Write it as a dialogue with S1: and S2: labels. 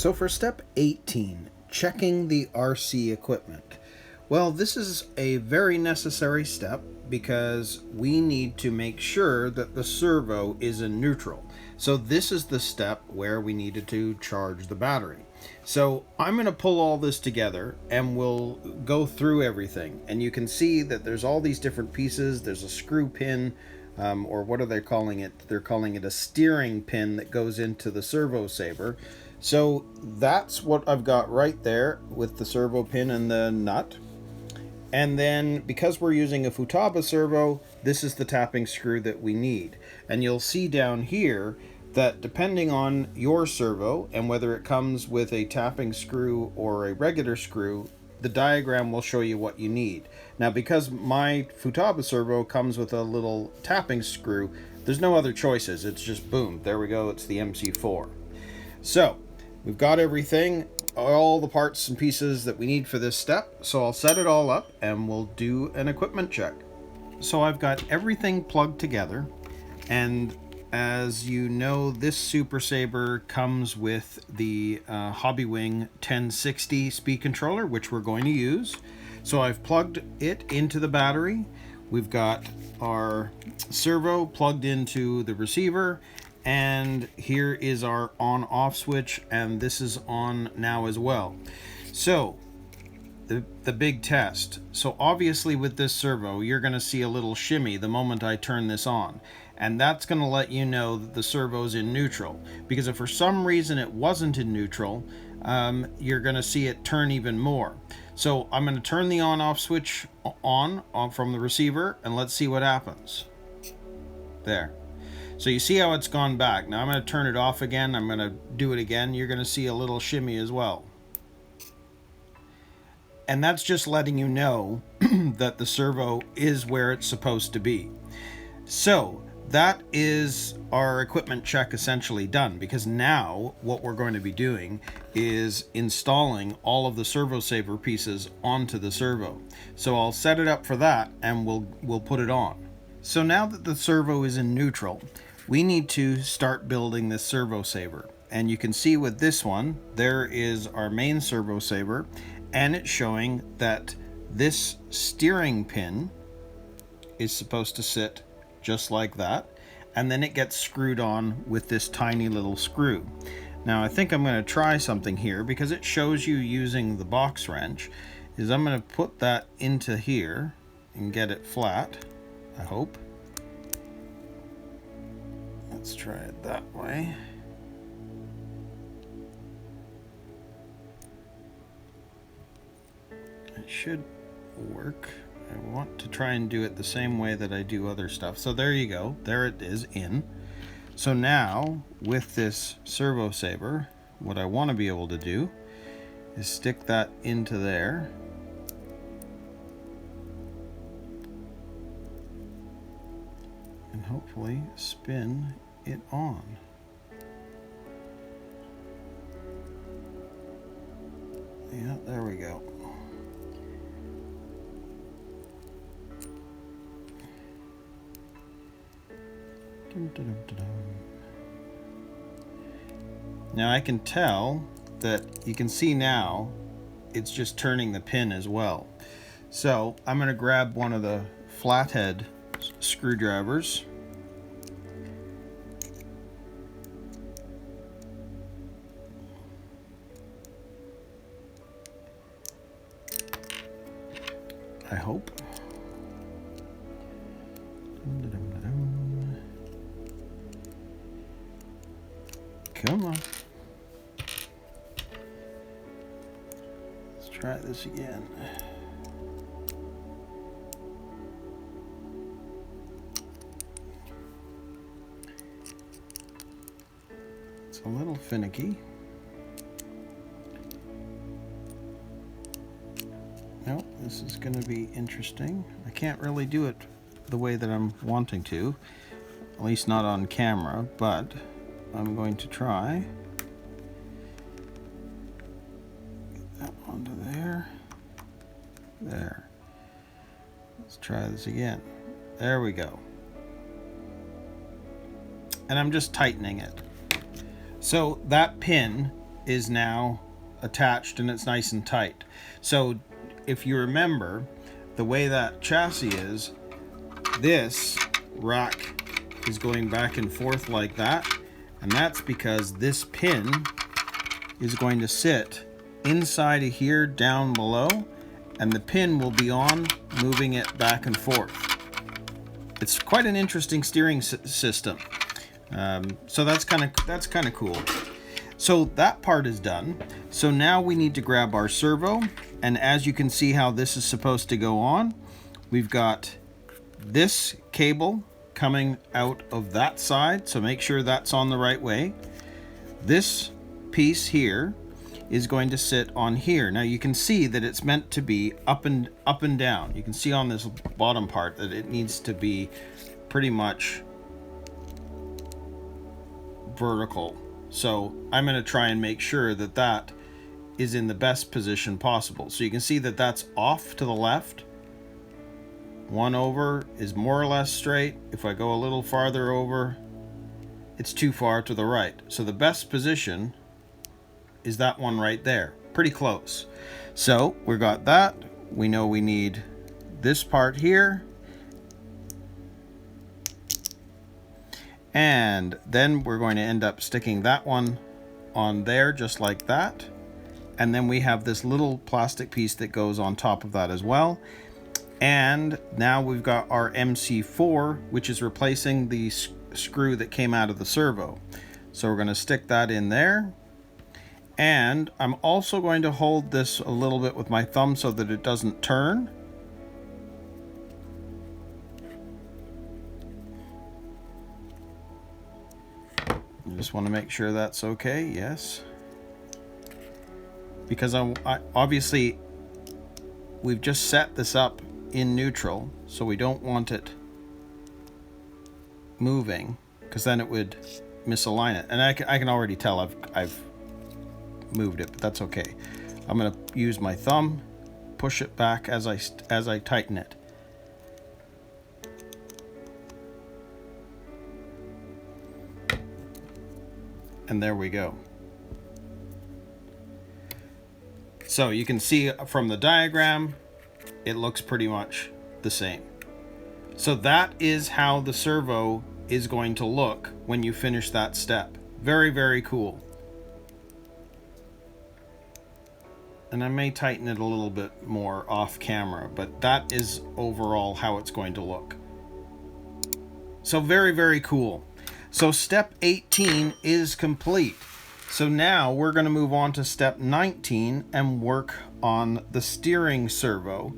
S1: So for step 18, checking the RC equipment. Well, this is a very necessary step because we need to make sure that the servo is in neutral. So this is the step where we needed to charge the battery. So I'm going to pull all this together and we'll go through everything. And you can see that there's all these different pieces. There's a screw pin, or what are they calling it? They're calling it a steering pin that goes into the servo saber. So that's what I've got right there with the servo pin and the nut. And then because we're using a Futaba servo, this is the tapping screw that we need. And you'll see down here that depending on your servo and whether it comes with a tapping screw or a regular screw, the diagram will show you what you need. Now, because my Futaba servo comes with a little tapping screw, there's no other choices. It's just boom, there we go, it's the MC4. So we've got everything, all the parts and pieces that we need for this step. So I'll set it all up and we'll do an equipment check. So I've got everything plugged together, and as you know, this Super Sabre comes with the Hobbywing 1060 speed controller, which we're going to use. So I've plugged it into the battery. We've got our servo plugged into the receiver, and here is our on-off switch, and this is on now as well. So the big test. So obviously with this servo, you're going to see a little shimmy the moment I turn this on. And that's going to let you know that the servo's in neutral. Because if for some reason it wasn't in neutral, you're going to see it turn even more. So I'm going to turn the on-off switch on from the receiver, and let's see what happens. There. So you see how it's gone back. Now I'm going to turn it off again. I'm going to do it again. You're going to see a little shimmy as well. And that's just letting you know that the servo is where it's supposed to be. So that is our equipment check essentially done, because now what we're going to be doing is installing all of the servo saver pieces onto the servo. So I'll set it up for that and we'll put it on. So now that the servo is in neutral, we need to start building this servo saver. And you can see with this one, there is our main servo saver, and it's showing that this steering pin is supposed to sit just like that, and then it gets screwed on with this tiny little screw. Now I think I'm going to try something here, because it shows you using the box wrench. Is I'm going to put that into here and get it flat, I hope. Let's try it that way. It should work. I want to try and do it the same way that I do other stuff. So there you go. There it is in. So now with this servo saber, what I want to be able to do is stick that into there. And hopefully spin it on. Yeah, there we go. Now I can tell that you can see now it's just turning the pin as well. So I'm going to grab one of the flathead screwdrivers. I hope. Come on. Let's try this again. It's a little finicky. Nope, this is going to be interesting. I can't really do it the way that I'm wanting to, at least not on camera, but I'm going to try. Get that onto there. There. Let's try this again. There we go. And I'm just tightening it. So that pin is now attached and it's nice and tight. So if you remember the way that chassis is, this rack is going back and forth like that, and that's because this pin is going to sit inside of here down below, and the pin will be on moving it back and forth. It's quite an interesting steering system. So that's kind of cool. So that part is done. So now we need to grab our servo, and as you can see how this is supposed to go on, we've got this cable coming out of that side, so make sure that's on the right way. This piece here is going to sit on here. Now you can see that it's meant to be up and down. You can see on this bottom part that it needs to be pretty much vertical. So I'm going to try and make sure that that is in the best position possible. So you can see that that's off to the left. One over is more or less straight. If I go a little farther over, it's too far to the right. So the best position is that one right there. Pretty close. So we got that. We know we need this part here. And then we're going to end up sticking that one on there just like that. And then we have this little plastic piece that goes on top of that as well. And now we've got our MC4, which is replacing the screw that came out of the servo. So we're going to stick that in there. And I'm also going to hold this a little bit with my thumb so that it doesn't turn. I just want to make sure that's okay. Yes. Because I obviously we've just set this up in neutral, so we don't want it moving, because then it would misalign it. And I can already tell I've moved it, but that's okay. I'm going to use my thumb, push it back as I tighten it. And there we go. So you can see from the diagram, it looks pretty much the same. So that is how the servo is going to look when you finish that step. Very, very cool. And I may tighten it a little bit more off camera, but that is overall how it's going to look. So very, very cool. So step 18 is complete. So now we're going to move on to step 19 and work on the steering servo.